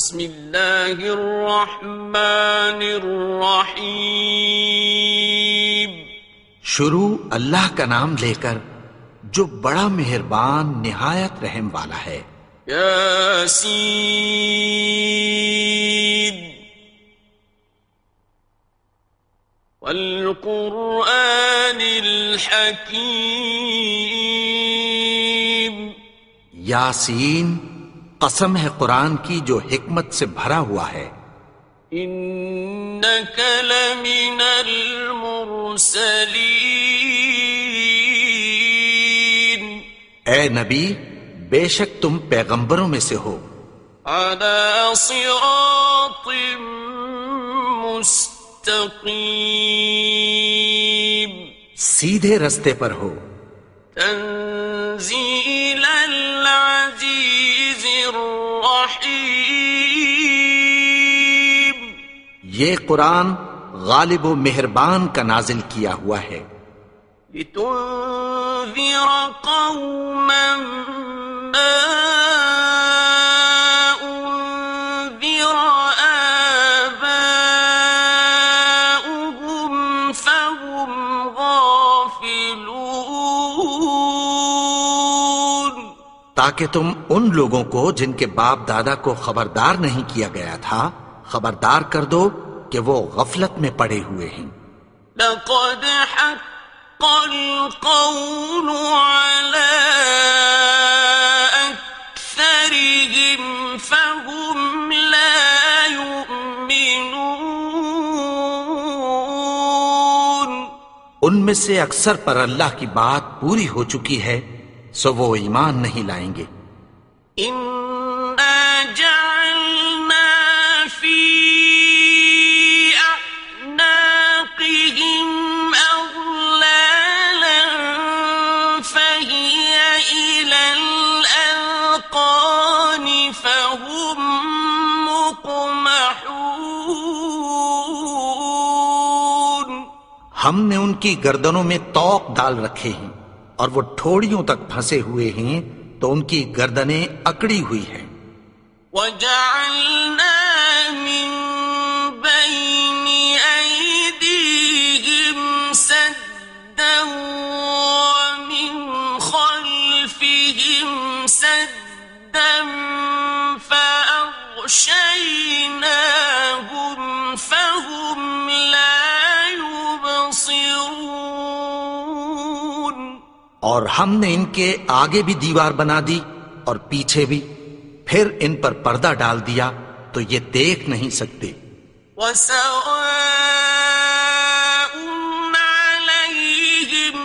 بسم اللہ الرحمن الرحیم. شروع اللہ کا نام لے کر جو بڑا مہربان نہایت رحم والا ہے. یاسین والقرآن الحکیم. یاسین، قسم ہے قرآن کی جو حکمت سے بھرا ہوا ہے. انک لمن المرسلین. اے نبی، بے شک تم پیغمبروں میں سے ہو. علی صراط مستقیم. سیدھے رستے پر ہو. تنزیل العزیز الرحیم. یہ قرآن غالب و مہربان کا نازل کیا ہوا ہے. لتنذر قوما ما انذر آباؤهم فهم غافلون. تاکہ تم ان لوگوں کو جن کے باپ دادا کو خبردار نہیں کیا گیا تھا خبردار کر دو کہ وہ غفلت میں پڑے ہوئے ہیں. لقد حق القول على أكثرهم فهم لا يؤمنون. ان میں سے اکثر پر اللہ کی بات پوری ہو چکی ہے سو وہ ایمان نہیں لائیں گے. إنا جعلنا في أعناقهم أغلالا فهي إلى الأذقان فهم مقمحون. ہم نے ان کی گردنوں میں طوق ڈال رکھے ہیں اور وہ ٹھوڑیوں تک پھنسے ہوئے ہیں تو ان کی گردنیں اکڑی ہوئی ہیں. وَجَعَلْنَا مِن بَيْنِ أَيْدِيهِمْ سَدًّا وَمِنْ خَلْفِهِمْ سَدًّا فَأَغْشَيْنَاهُمْ فَهُمْ لَا يُبْصِرُونَ. اور ہم نے ان کے آگے بھی دیوار بنا دی اور پیچھے بھی، پھر ان پر پردہ ڈال دیا تو یہ دیکھ نہیں سکتے. وَسَوَاءٌ عَلَيْهِمْ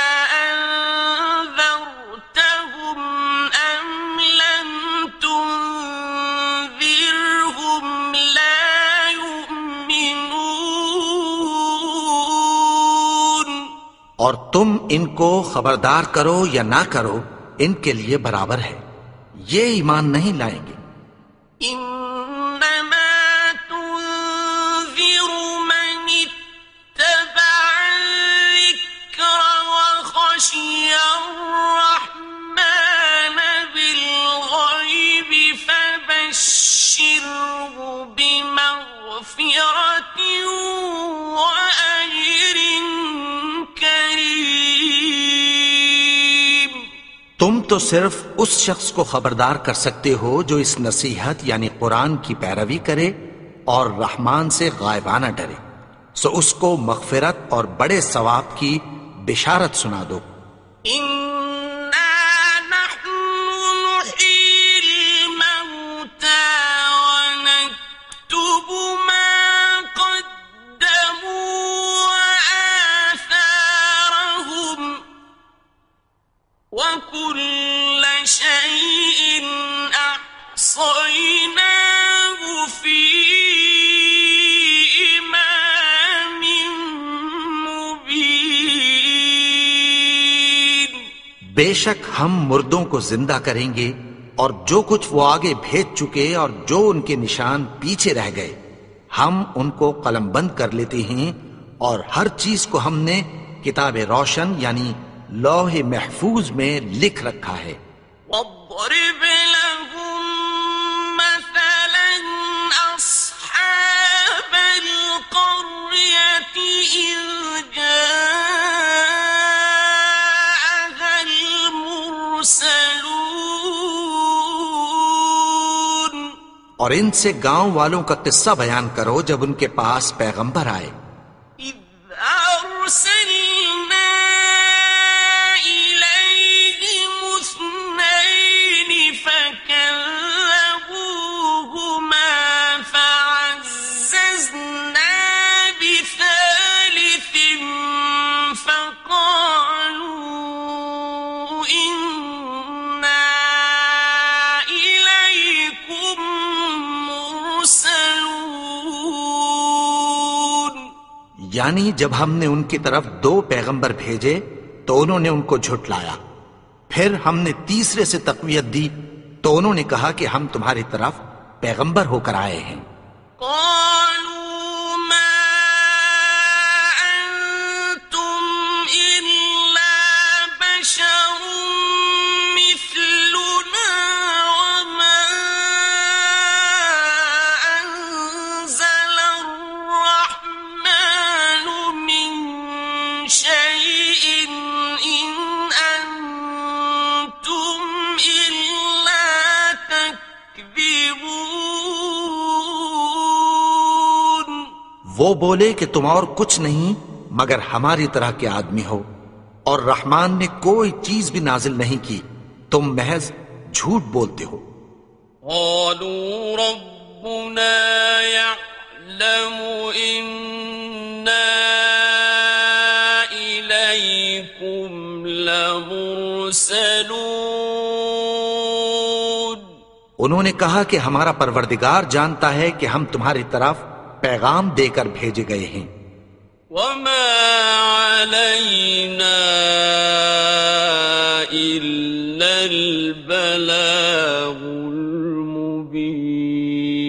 أَأَنذَرْتَهُمْ أَمْ لَمْ تُنذِرْهُمْ لَا يُؤْمِنُونَ. اور تم ان کو خبردار کرو یا نہ کرو ان کے لیے برابر ہے، یہ ایمان نہیں لائیں گے. إنما تنذر من اتبع الذكر وخشي الرحمن بالغيب فبشره بمغفرة وأجر كريم. تم تو صرف اس شخص کو خبردار کر سکتے ہو جو اس نصیحت یعنی قرآن کی پیروی کرے اور رحمان سے غائبانہ ڈرے، سو اس کو مغفرت اور بڑے ثواب کی بشارت سنا دو. إنا نحن نحيي الموتى ونكتب ما قدموا وآثارهم وكل شيء أحصيناه في إمام مبين. بے شک ہم مردوں کو زندہ کریں گے اور جو کچھ وہ آگے بھیج چکے اور جو ان کے نشان پیچھے رہ گئے ہم ان کو قلم بند کر لیتے ہیں، اور ہر چیز کو ہم نے کتاب روشن یعنی لوح محفوظ میں لکھ رکھا ہے. واضرب لهم مثلا اور ان سے گاؤں والوں کا قصہ بیان کرو جب ان کے پاس پیغمبر آئے. إذ أرسلنا إليهم اثنين فكذبوهما فعززنا بثالث فقالوا إنا إليكم مرسلون. یعنی جب ہم نے ان کی طرف 2 پیغمبر بھیجے تو انہوں نے ان کو جھٹلایا. پھر ہم نے تیسرے سے تقویت دی تو انہوں نے کہا کہ ہم تمہاری طرف پیغمبر ہو کر آئے ہیں. قالوا ما أنتم إلا بشر مثلنا وما أنزل الرحمن من شيء إن أنتم إلا تكذبون. وہ بولے کہ تم اور کچھ نہیں مگر ہماری طرح کے آدمی ہو اور رحمان نے کوئی چیز بھی نازل نہیں کی، تم محض جھوٹ بولتے ہو. قالوا ربنا يعلم إنا إليكم لمرسلون. انہوں نے کہا کہ ہمارا پروردگار جانتا ہے کہ ہم تمہاری طرف پیغام دے کر بھیجے گئے ہیں. وما علينا إلا البلاغ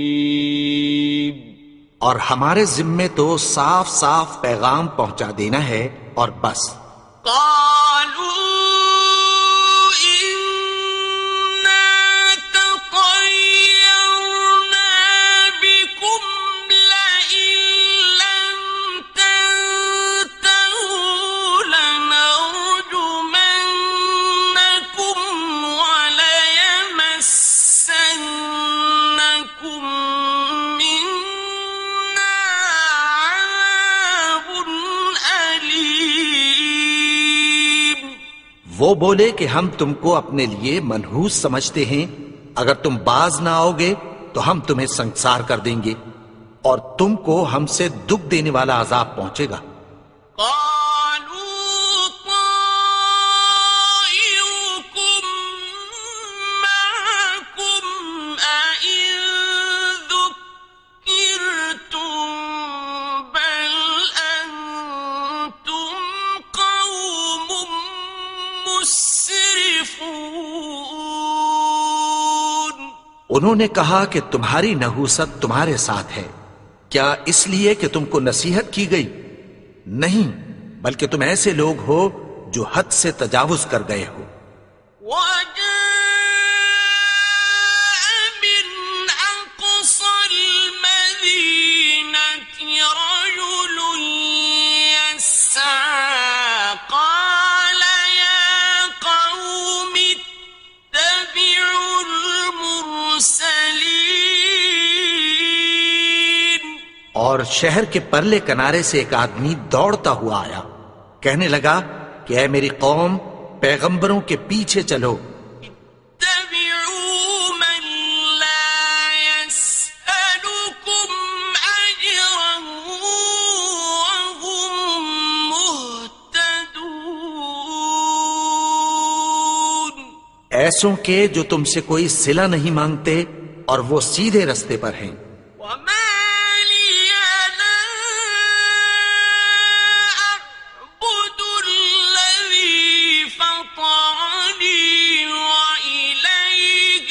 المبين. اور ہمارے ذمے تو صاف صاف پیغام پہنچا دینا ہے اور بس. قالوا إنا تطيرنا بكم لئن لم تنتهوا لنرجمنكم وليمسنكم منا عذاب أليم. وہ بولے کہ ہم تم کو اپنے لیے منحوس سمجھتے ہیں، اگر تم باز نہ آؤ گے تو ہم تمہیں سنسار کر دیں گے اور تم کو ہم سے دکھ دینے والا عذاب پہنچے گا. قالوا طائركم معكم أئن ذكرتم بل أنتم قوم مسرفون. انہوں نے کہا کہ تمہاری نحوست تمہارے ساتھ ہے، کیا اس لیے کہ تم کو نصیحت کی گئی؟ نہیں، بلکہ تم ایسے لوگ ہو جو حد سے تجاوز کر گئے ہو. وجاء من أقصى المدينة رجل يسعى قال يا قوم اتبعوا المرسلين. اور شہر کے پرلے کنارے سے ایک آدمی دوڑتا ہوا آیا، کہنے لگا کہ اے میری قوم، پیغمبروں کے پیچھے چلو. اتبعوا من لا يسألكم أجرا وهم مهتدون. ایسوں کے جو تم سے کوئی صلہ نہیں مانگتے اور وہ سیدھے رستے پر ہیں. وما لي لا أعبد الذي فطرني وإليه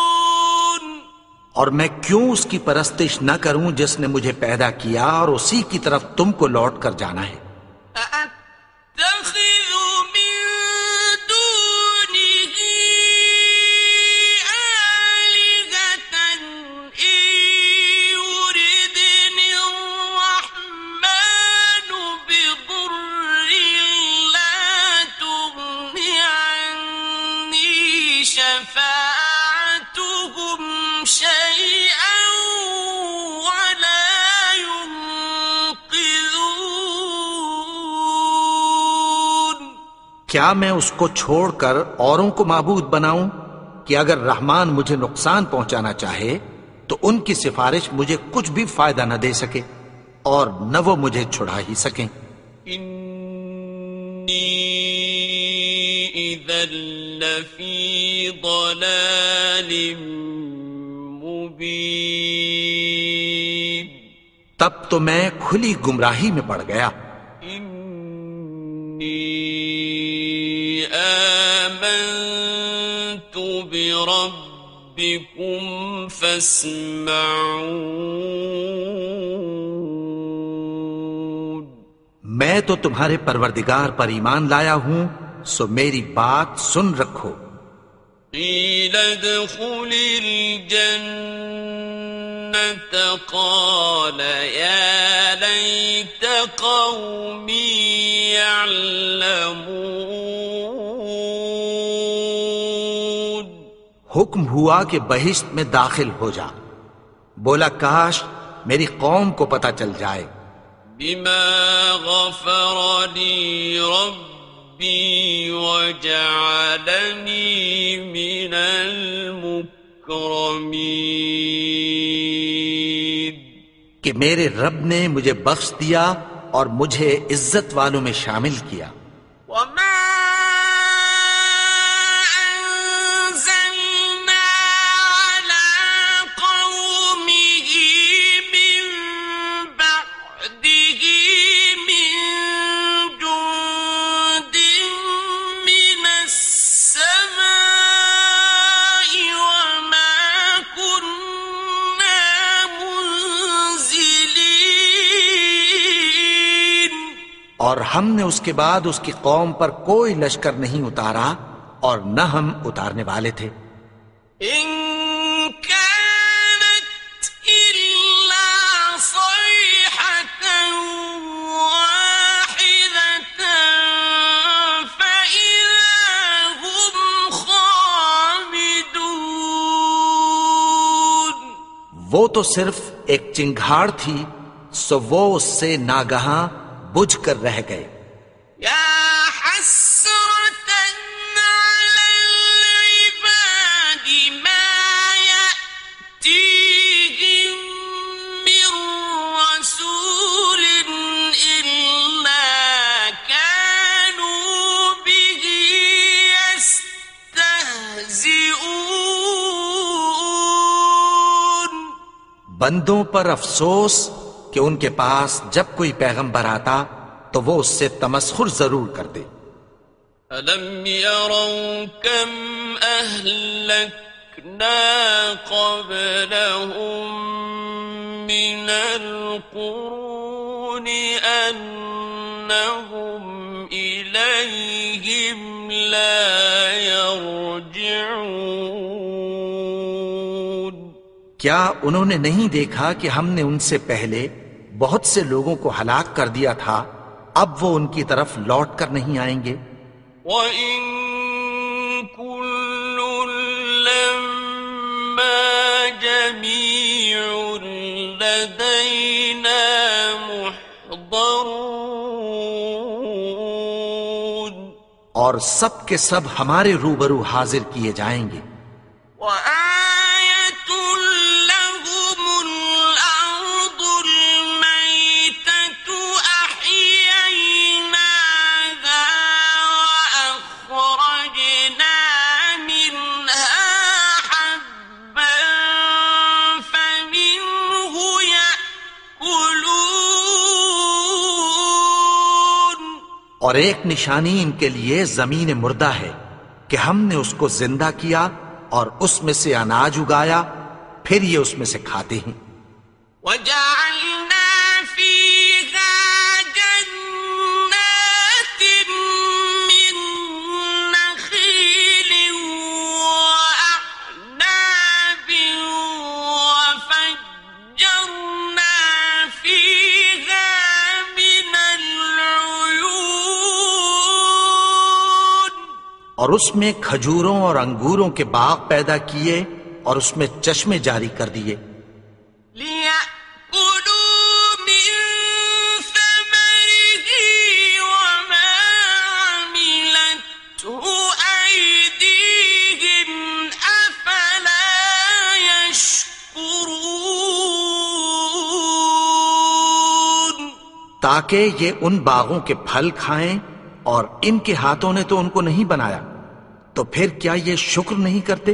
ترجعون. اور میں کیوں اس کی پرستش نہ کروں جس نے مجھے پیدا کیا اور اسی کی طرف تم کو لوٹ کر جانا ہے. أأتخذ من دونه آلهة إن يردني الرحمن بضر لا تغن عني شفاعتهم کیا میں اس کو چھوڑ کر اوروں کو معبود بناؤں کہ اگر رحمان مجھے نقصان پہنچانا چاہے تو ان کی سفارش مجھے کچھ بھی فائدہ نہ دے سکے اور نہ وہ مجھے چھڑا ہی سکیں؟ انی اذا لفی ضلال مبین، تب تو میں کھلی گمراہی میں پڑ گیا۔ انی آمنت بربکم فاسمعون، میں تو تمہارے پروردگار پر ایمان لایا ہوں، سو میری بات سن رکھو۔ قیل ادخل الجنة قال یا لیت قومی یعلمون، حکم ہوا کہ بہشت میں داخل ہو جا، بولا کاش میری قوم کو پتہ چل جائے۔ بما غفر لی ربی وجعلنی من المکرمین، کہ میرے رب نے مجھے بخش دیا اور مجھے عزت والوں میں شامل کیا۔ وما أنزلنا على قومه من بعده من جند من السماء وما كنا منزلين، اور ہم نے اس کے بعد اس کی قوم پر کوئی لشکر نہیں اتارا اور نہ ہم اتارنے والے تھے۔ إن كانت إلا صيحة واحدة فإذا هم خامدون، وہ تو صرف ایک چنگھاڑ تھی، سو وہ اس سے ناگہاں بجھ کر رہ گئے۔ يا حسرة على العباد ما يأتيهم من رسول إلا كانوا به يستهزئون، بندوں پر افسوس کہ ان کے پاس جب کوئی پیغمبر آتا تو وہ اس سے تمسخر ضرور کر دے۔ أَلَمْ يَرَوْا كَمْ أَهْلَكْنَا قَبْلَهُمْ مِنَ الْقُرُونِ أَنَّهُمْ إِلَيْهِمْ لَا يَرْجِعُونَ، کیا انہوں نے نہیں دیکھا کہ ہم نے ان سے پہلے بہت سے لوگوں کو ہلاک کر دیا تھا، اب وہ ان کی طرف لوٹ کر نہیں آئیں گے؟ وَإِن كُلٌّ لَّمَّا جَمِيعٌ لَّدَيْنَا مُحْضَرُونَ، اور سب کے سب ہمارے روبرو حاضر کیے جائیں گے۔ وَآيَةٌ لَّهُمُ الْأَرْضُ الْمَيْتَةُ أَحْيَيْنَاهَا وَأَخْرَجْنَا مِنْهَا حَبًّا فَمِنْهُ يَأْكُلُونَ، اور ایک نشانی ان کے لیے زمین مردہ ہے کہ ہم نے اس کو زندہ کیا اور اس میں سے اناج اگایا، پھر یہ اس میں سے کھاتے ہیں۔ وَجَعَلْنَا فِيهَا جَنَّاتٍ مِّن نَّخِيلٍ وَأَعْنَابٍ وَفَجَّرْنَا فِيهَا مِنَ الْعُيُونِ، اور اس میں کھجوروں اور انگوروں کے باغ پیدا کیے اور اس میں چشمے جاری کر دیے۔ لِيَأْكُلُوا مِن ثَمَرِهِ وَمَا عَمِلَتْهُ تاکہ یہ ان باغوں کے پھل کھائیں، اور ان کے ہاتھوں نے تو ان کو نہیں بنایا، تو پھر کیا یہ شکر نہیں کرتے؟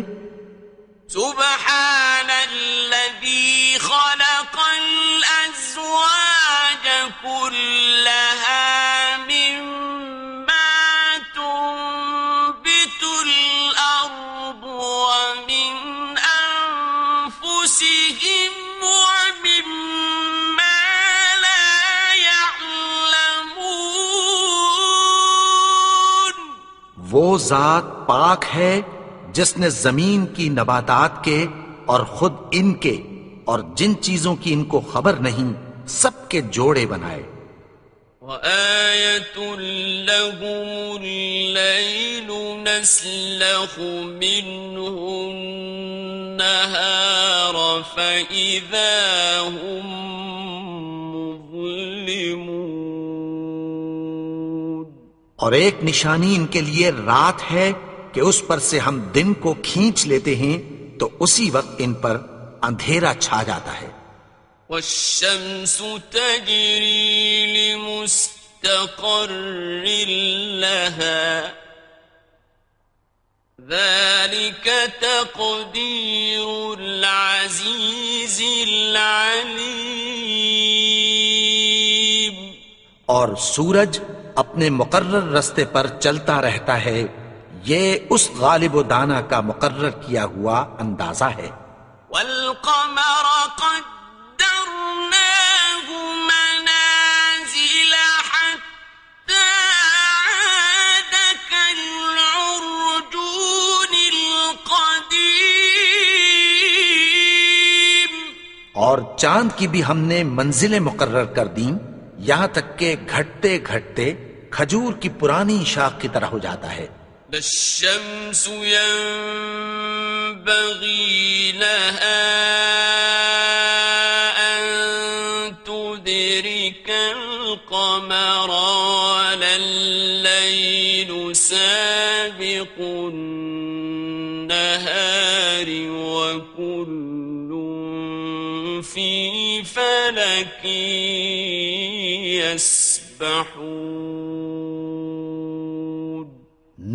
سبحان الذي خلق الأزواج كلها مما تنبت الأرض ومن أنفسهم ومما لا يعلمون. وہ ذات پاک ہے جس نے زمین کی نباتات کے اور خود ان کے اور جن چیزوں کی ان کو خبر نہیں سب کے جوڑے بنائے. وآية لهم الليل نسلخ منه النهار فإذا هم مظلمون. اور ایک نشانی ان کے لیے رات ہے کہ اس پر سے ہم دن کو کھینچ لیتے ہیں تو اسی وقت ان پر اندھیرا چھا جاتا ہے. والشمس تجري لمستقر لها ذلك تقدير العزيز العليم. اور سورج اپنے مقرر رستے پر چلتا رہتا ہے، یہ اس غالب و دانا کا مقرر کیا ہوا اندازہ ہے. والقمر قدرناه منازل حتى عاد كالعرجون القديم. اور چاند کی بھی ہم نے منزلیں مقرر کر دیں، یہاں تک کہ گھٹتے گھٹتے کھجور کی پرانی شاخ کی طرح ہو جاتا ہے. لا الشمس ينبغي لها أن تدرك القمر ولا الليل سابق النهار وكل في فلك يسبحون.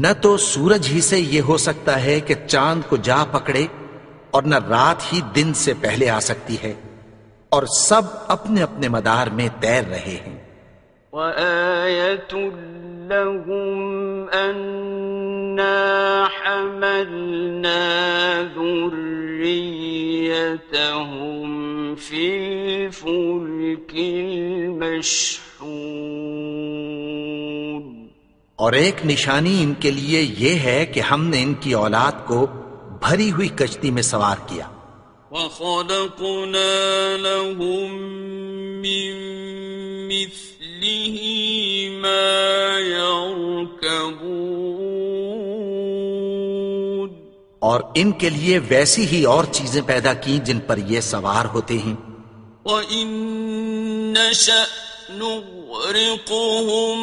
نہ تو سورج ہی سے یہ ہو سکتا ہے کہ چاند کو جا پکڑے، اور نہ رات ہی دن سے پہلے آ سکتی ہے، اور سب اپنے اپنے مدار میں تیر رہے ہیں. وآية لهم أنا حملنا ذريتهم في الفلك المشحون. اور ایک نشانی ان کے لیے یہ ہے کہ ہم نے ان کی اولاد کو بھری ہوئی کشتی میں سوار کیا. وَخَلَقْنَا لَهُم مِّن مِّثْلِهِ مَا يَرْكَبُونَ. اور ان کے لیے ویسی ہی اور چیزیں پیدا کی جن پر یہ سوار ہوتے ہیں. وَإِن نَّشَأْ نُغْرِقْهُمْ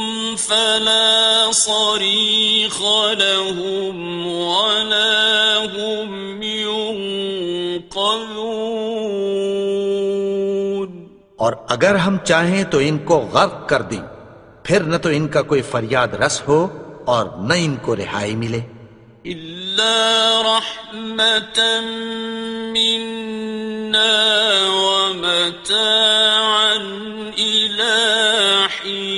فَلَا صَرِيخَ لَهُمْ وَلَا هُمْ يُنقَذُونَ. اور اگر ہم چاہیں تو ان کو غرق کر دیں، پھر نہ تو ان کا کوئی فریاد رس ہو اور نہ ان کو رہائی ملے. إِلَّا رَحْمَةً مِّنَّا وَمَتَاعًا إِلَىٰ حِينٍ.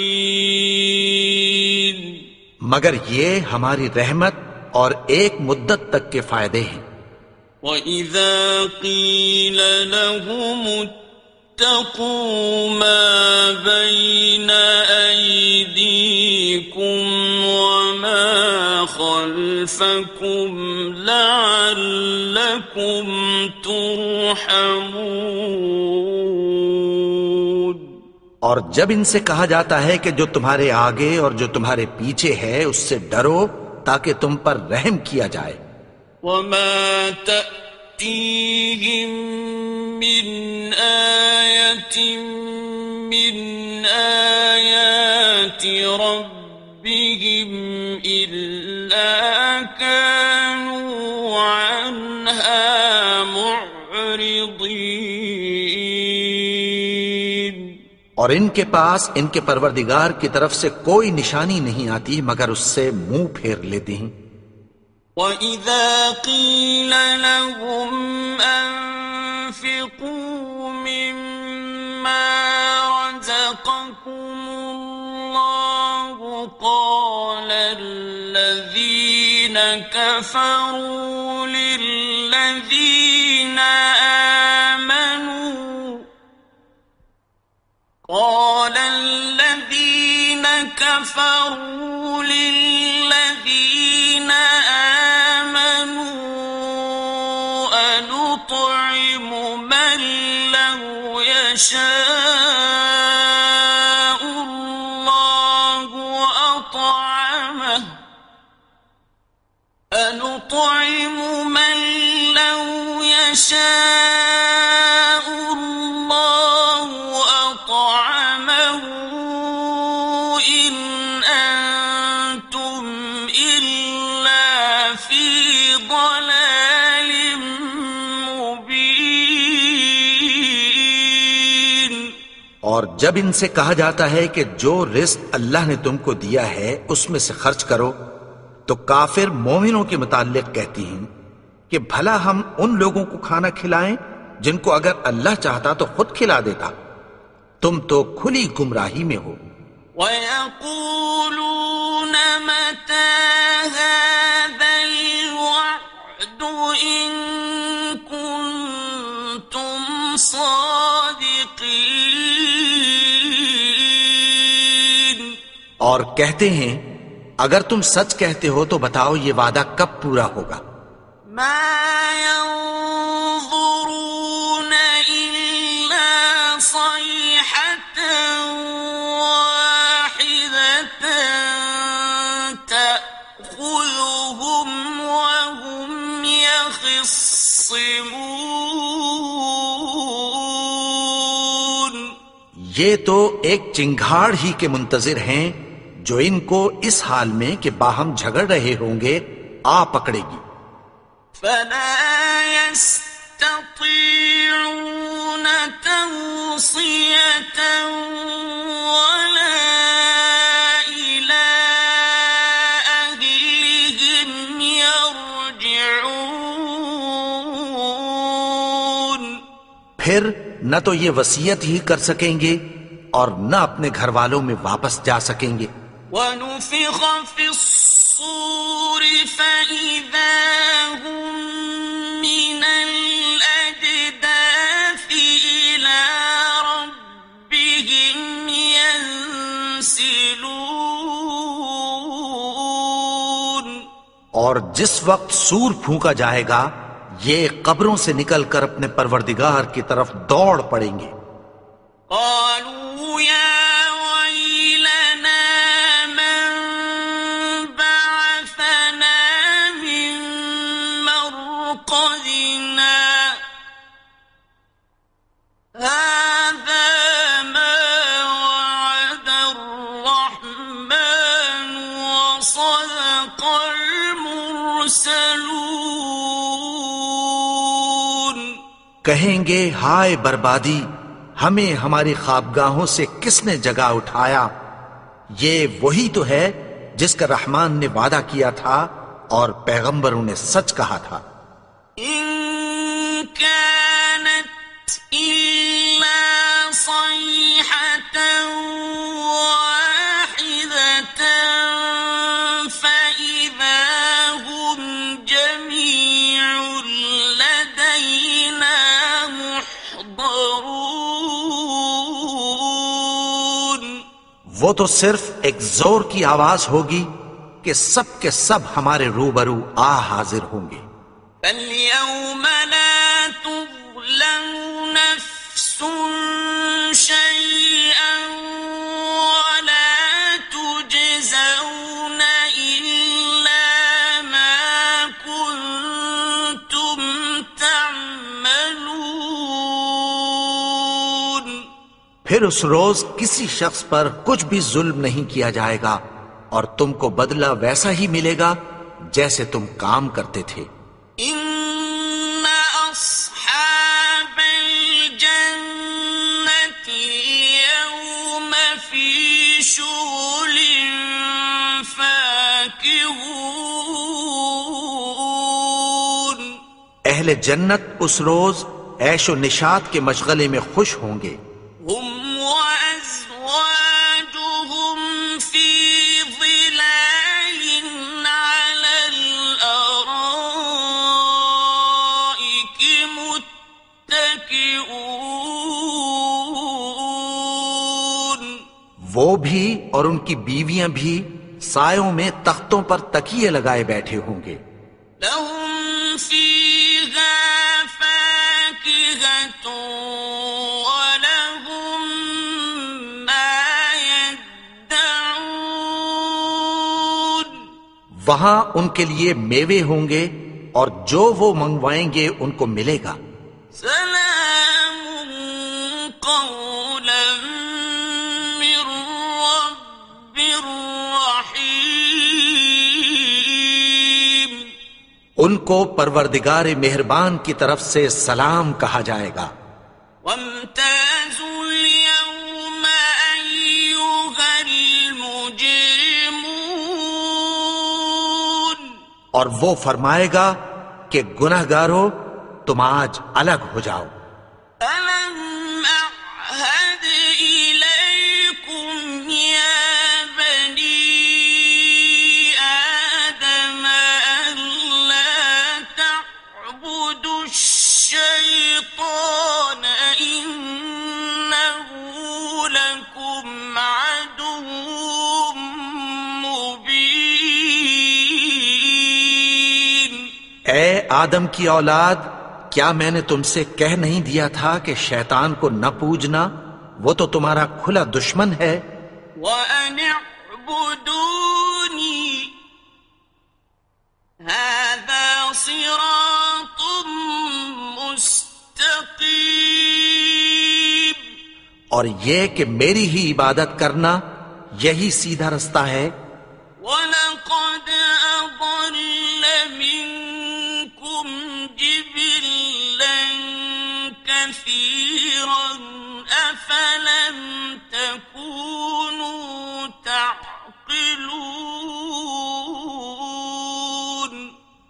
مگر یہ ہماری رحمت اور ایک مدت تک کے فائدے ہیں. وَإِذَا قِيلَ لَهُمُ اتَّقُوا مَا بَيْنَ أَيْدِيكُمْ وَمَا خَلْفَكُمْ لَعَلَّكُمْ تُرْحَمُونَ. اور جب ان سے کہا جاتا ہے کہ جو تمہارے آگے اور جو تمہارے پیچھے ہے اس سے ڈرو تاکہ تم پر رحم کیا جائے. وَمَا تَأْتِيهِم مِّنْ آيَةٍ مِّنْ آيَاتِ رَبِّهِمْ إِلَّا كَانُوا عَنْهَا مُعْرِضِينَ. اور ان کے پاس ان کے پروردگار کی طرف سے کوئی نشانی نہیں آتی مگر اس سے منہ پھیر لیتے ہیں۔ وَإِذَا قِيلَ لَهُمْ أَنفِقُوا مِمَّا رَزَقَكُمُ اللَّهُ قَالَ الَّذِينَ كَفَرُوا لِلَّذِينَ آمَنُوا أَنُطْعِمُ مَن لَّوْ يَشَاءُ اللَّهُ أَطْعَمَهُ إِنْ أَنْتُمْ إِلَّا فِي ضَلَالٍ مُبِينٍ۔ اور جب ان سے کہا جاتا ہے کہ جو رزق اللہ نے تم کو دیا ہے اس میں سے خرچ کرو، تو کافر مومنوں کے متعلق کہتی ہیں کہ بھلا ہم ان لوگوں کو کھانا کھلائیں جن کو اگر اللہ چاہتا تو خود کھلا دیتا، تم تو کھلی گمراہی میں ہو۔ وَيَقُولُونَ مَتَى هَذَا الْوَعْدُ إِن كُنتُمْ صَادِقِينَ۔ اور کہتے ہیں اگر تم سچ کہتے ہو تو بتاؤ یہ وعدہ کب پورا ہوگا؟ مَا يَنظُرُونَ إِلَّا صَيْحَةً وَاحِدَةً تَأْخُذُهُمْ وَهُمْ يَخِصِّمُونَ۔ یہ تو ایک چنگھاڑ ہی کے منتظر ہیں جو ان کو اس حال میں کہ باہم جھگڑ رہے ہوں گے آ پکڑے گی۔ فَلَا يَسْتَطِيعُونَ تَوْصِيَةً وَلَا إِلَىٰ أَهْلِهِمْ يَرْجِعُونَ۔ پھر نہ تو یہ وصیت ہی کر سکیں گے اور نہ اپنے گھر والوں میں واپس جا سکیں گے۔ وَنُفِخَ فِي الصُّورِ فَإِذَا هُم مِّنَ الْأَجْدَاثِ إِلَىٰ رَبِّهِمْ يَنسِلُونَ۔ اور جس وقت سور پھونکا جائے گا یہ قبروں سے نکل کر اپنے پروردگار کی طرف دوڑ پڑیں گے۔ قالوا يا ويلنا من بعثنا من مرقدنا هذا ما وعد الرحمن وصدق المرسلون۔ کہیں گے ہائے بربادی، ہمیں ہماری خوابگاہوں سے کس نے جگا اٹھایا؟ یہ وہی تو ہے جس کا رحمان نے وعدہ کیا تھا اور پیغمبروں نے سچ کہا تھا۔ إن كانت إلا صيحة واحدة فإذا هم جميع لدينا محضرون۔ وہ تو صرف ایک زور کی آواز ہوگی کہ سب کے سب ہمارے روبرو آ حاضر ہوں گے۔ فَالْيَوْمَ لَا تُظْلَمُ نَفْسٌ شَيْئًا وَلَا تُجْزَوْنَ إِلَّا مَا كُنتُمْ تَعْمَلُونَ۔ پھر اس روز کسی شخص پر کچھ بھی ظلم نہیں کیا جائے گا اور تم کو بدلہ ویسا ہی ملے گا جیسے تم کام کرتے تھے۔ إِنَّ أَصْحَابَ الْجَنَّةِ الْيَوْمَ اہل جنت اس روز عیش و نشاط کے مشغلے میں خوش ہوں گے. هم وأزواجهم في ظلال على الأرائك متكئون. وہ بھی اور ان کی بیویاں بھی سایوں میں تختوں پر تکیے لگائے بیٹھے ہوں گے. لهم فيها فاكهة ولهم ما يدعون. وہاں ان کے لیے میوے ہوں گے اور جو وہ منگوائیں گے ان کو ملے گا. سلام قولا من رب رحيم. ان کو پروردگار مہربان کی طرف سے سلام کہا جائے گا. وامتازوا اليوم أيها المجرمون. اور وہ فرمائے گا کہ گنہگارو تم آج الگ ہو جاؤ. ألم أعهد إليكم يا بني آدم ألا تعبدوا الشيطان إنه لكم عدو مبين. اے آدم کی اولاد، کیا میں نے تم سے کہہ نہیں دیا تھا کہ شیطان کو نہ پوجنا؟ وہ تو تمہارا کھلا دشمن ہے. وَأَنِ اعْبُدُونِي هَذَا صِرَاطٌ مُسْتَقِيمٌ. اور یہ کہ میری ہی عبادت کرنا یہی سیدھا رستہ ہے. وَلَقَدْ أَضَلَّ مِنكُمْ جِبِلًّا كَثِيرًا أَفَلَمْ تَكُونُوا تَعْقِلُونَ.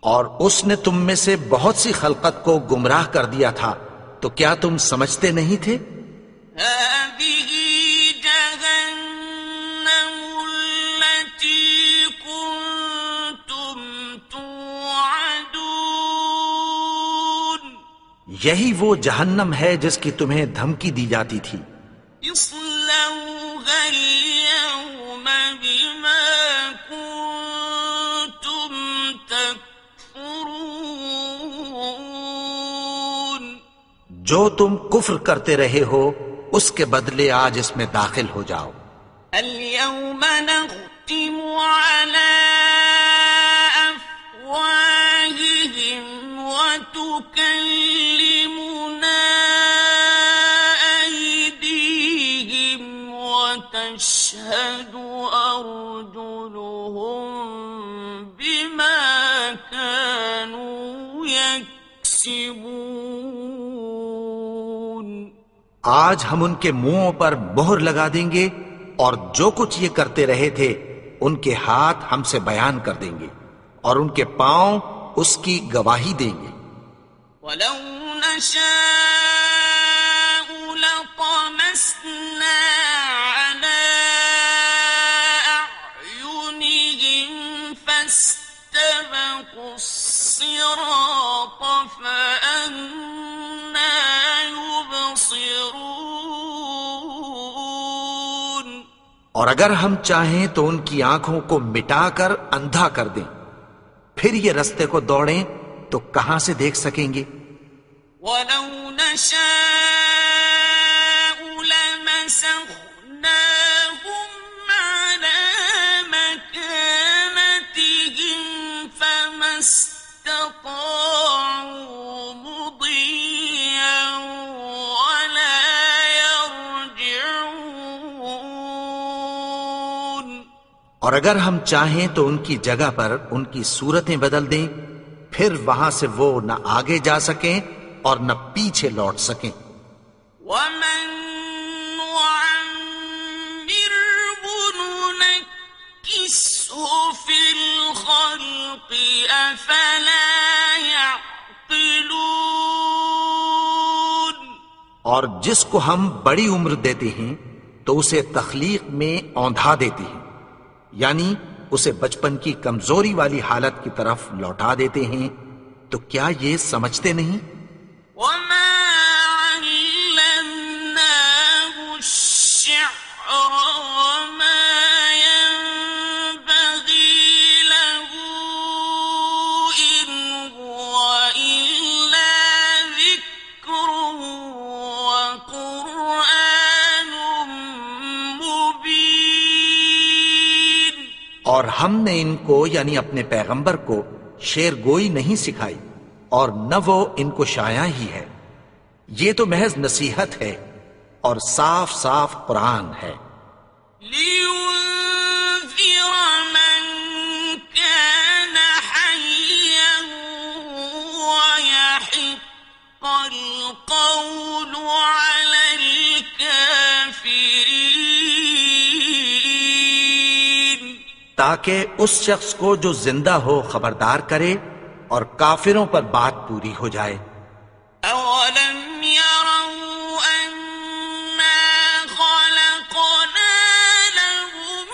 اور اس نے تم میں سے بہت سی خلقت کو گمراہ کر دیا تھا، تو کیا تم سمجھتے نہیں تھے؟ هذه جهنم التي كنتم توعدون. یہی وہ جہنم ہے جس کی تمہیں دھمکی دی جاتی تھی. اصلوها اليوم بما كنتم تكفرون. جو تم کفر کرتے رہے ہو اس کے بدلے آج اس میں داخل ہو جاؤ. اليوم نختم على أفواههم وتكلمنا أيديهم وتشهد أرجلهم بما كانوا يكسبون. آج ہم ان کے منہوں پر مہر لگا دیں گے اور جو کچھ یہ کرتے رہے تھے ان کے ہاتھ ہم سے بیان کر دیں گے اور ان کے پاؤں اس کی گواہی دیں گے. ولو نشاء لطمسنا على أعينهم فاستبقوا الصراط فأنى يبصرون. اور اگر ہم چاہیں تو ان کی آنکھوں کو مٹا کر اندھا کر دیں، پھر یہ رستے کو دوڑیں تو کہاں سے دیکھ سکیں گے؟ ولو نشاء لمسخناهم على مكانتهم فما استطاعوا مضيا ولا يرجعون. اور اگر ہم چاہیں تو ان کی جگہ پر ان کی صورتیں بدل دیں، پھر وہاں سے وہ نہ آگے جا سکیں اور نہ پیچھے لوٹ سکیں. ومن نعمره ننكسه في الخلق أفلا يعقلون. اور جس کو ہم بڑی عمر دیتے ہیں تو اسے تخلیق میں اوندھا دیتے ہیں، یعنی اسے بچپن کی کمزوری والی حالت کی طرف لوٹا دیتے ہیں، تو کیا یہ سمجھتے نہیں؟ وما علمناه الشعر وما ينبغي له إن هو إلا ذكر وقرآن مبين. اور ہم نے ان کو یعنی اپنے پیغمبر کو شعر گوئی نہیں سکھائی، اور نہ وہ ان کو شایع ہی ہے، یہ تو محض نصیحت ہے اور صاف صاف قرآن ہے۔ لينذر من كان حيا ويحق القول على الكافرين. تاکہ اس شخص کو جو زندہ ہو خبردار کرے اور کافروں پر بات پوری ہو جائے۔ أولم يروا أنا خلقنا لهم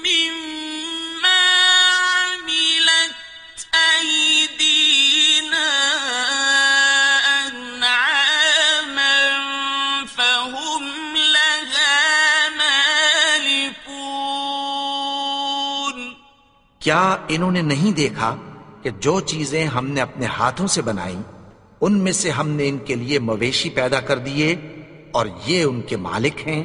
مما عملت أيدينا أنعاما فهم لها مالكون. کیا انہوں نے نہیں دیکھا کہ جو چیزیں ہم نے اپنے ہاتھوں سے بنائیں ان میں سے ہم نے ان کے لیے مویشی پیدا کر دیے اور یہ ان کے مالک ہیں۔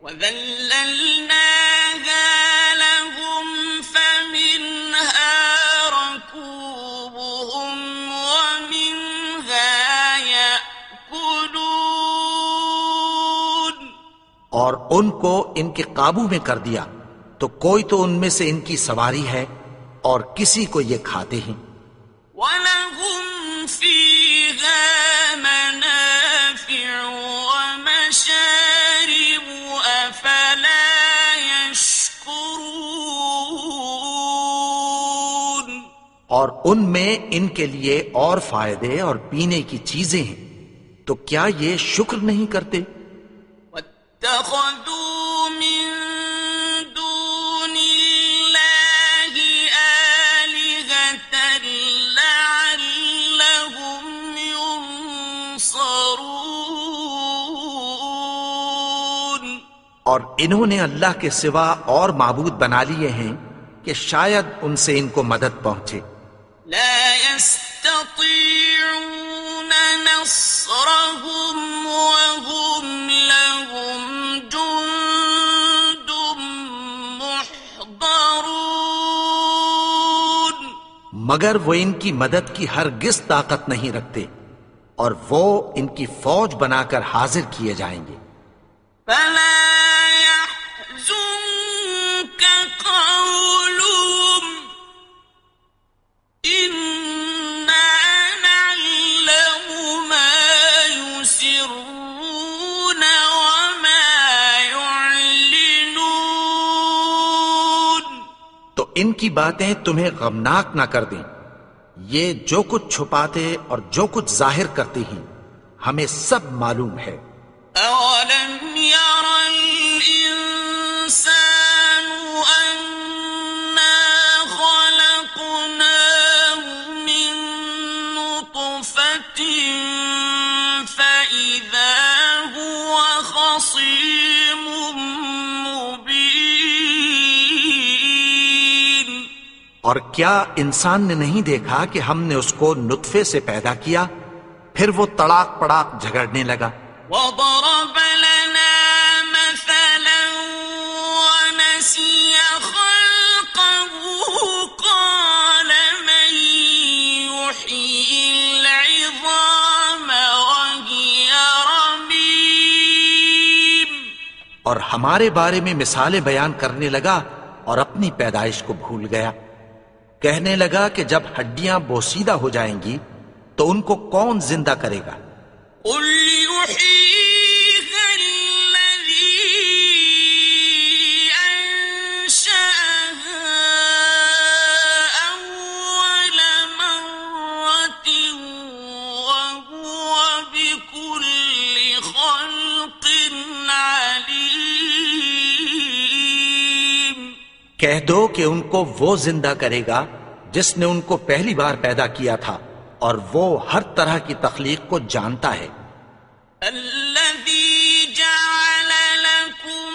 وَذَلَّلْنَاهَا لَهُمْ فَمِنْهَا رَكُوبُهُمْ وَمِنْهَا يَأْكُلُونَ. اور ان کو ان کے قابو میں کر دیا تو کوئی تو ان میں سے ان کی سواری ہے اور کسی کو یہ کھاتے ہیں۔ وَلَهُمْ فِيهَا مَنَافِعُ وَمَشَارِبُ أَفَلَا يَشْكُرُونَ. اور ان میں ان کے لیے اور فائدے اور پینے کی چیزیں ہیں، تو کیا یہ شکر نہیں کرتے؟ وَاتَّخَذُوا مِن دُونِ اللَّهِ آلِهَةً لَعَلَّهُمْ يُنصَرُونَ. اور انہوں نے اللہ کے سوا اور معبود بنا لیے ہیں کہ شاید ان سے ان کو مدد پہنچے۔ لا يستطيعون نصرهم وهم لهم جند محضرون. مگر وہ ان کی مدد کی ہرگز طاقت نہیں رکھتے اور وہ ان کی فوج بنا کر حاضر کیے جائیں گے۔ فلا يحزنك قولهم إنا نعلم ما يسرون وما يعلنون. تو ان کی باتیں تمہیں غمناک نہ کر دیں، یہ جو کچھ چھپاتے اور جو کچھ ظاہر کرتے ہیں ہمیں سب معلوم ہے۔ أولم ير الإنسان أنا خلقناه من نطفة فإذا هو خصيم مبين. اور کیا انسان نے نہیں دیکھا کہ ہم نے اس کو نطفے سے پیدا کیا، پھر وہ تڑاک پڑاک جھگڑنے لگا۔ وضرب لنا مثلا ونسي خلقه قال من يحيي العظام وهي رميم. اور ہمارے بارے میں مثالیں بیان کرنے لگا اور اپنی پیدائش کو بھول گیا۔ کہنے لگا کہ جب ہڈیاں بوسیدہ ہو جائیں گی تو ان کو کون زندہ کرے گا؟ قل يحييها الذي أنشأها أول مرة کہہ دو کہ ان کو وہ زندہ کرے گا جس نے ان کو پہلی بار پیدا کیا تھا، اور وہ ہر طرح کی تخلیق کو جانتا ہے۔ الذي جعل لكم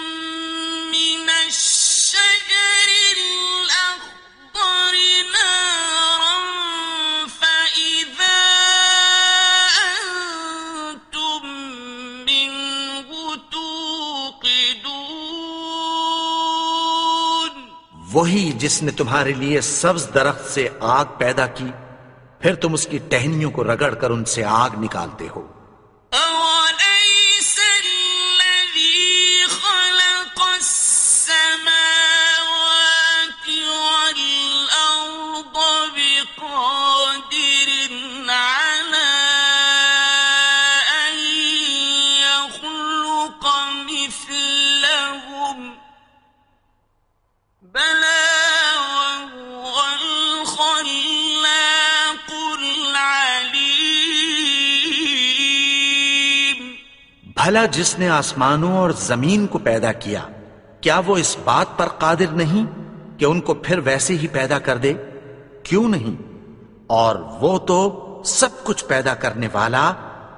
من الشجر الأخضر نارا فإذا أنتم منه توقدون، وہی جس نے تمہارے لیے سبز درخت سے آگ پیدا کی، پھر تم اس کی ٹہنیوں کو رگڑ کر ان سے آگ نکالتے ہو۔ أوليس الذي خلق السماوات والأرض بقادر على أن يخلق مثلهم؟ بلى وهو الخلاق العليم۔ بھلا جس نے آسمانوں اور زمین کو پیدا کیا، کیا وہ اس بات پر قادر نہیں کہ ان کو پھر ویسے ہی پیدا کر دے؟ کیوں نہیں؟ اور وہ تو سب کچھ پیدا کرنے والا،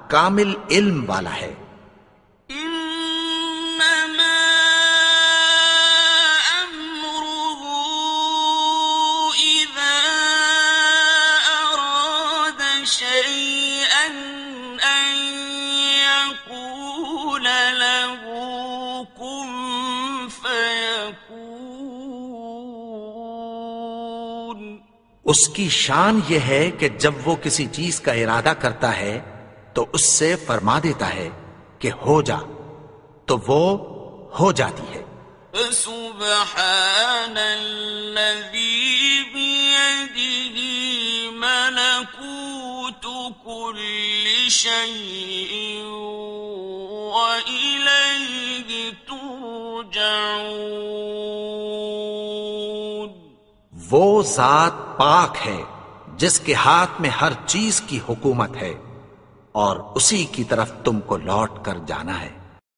کامل علم والا ہے۔ إنما أمره إذا أراد شيئا أن يقول له كن فيكون۔ اس کی شان یہ ہے کہ جب وہ کسی چیز کا ارادہ کرتا ہے تو اس سے فرما دیتا ہے کہ ہو جا، تو وہ ہو جاتی ہے۔ فسبحان الذي بيده ملكوت كل شيء وإليه ترجعون۔ وہ ذات پاک ہے جس کے ہاتھ میں ہر چیز کی حکومت ہے، اور اسی کی طرف تم کو لوٹ کر جانا ہے۔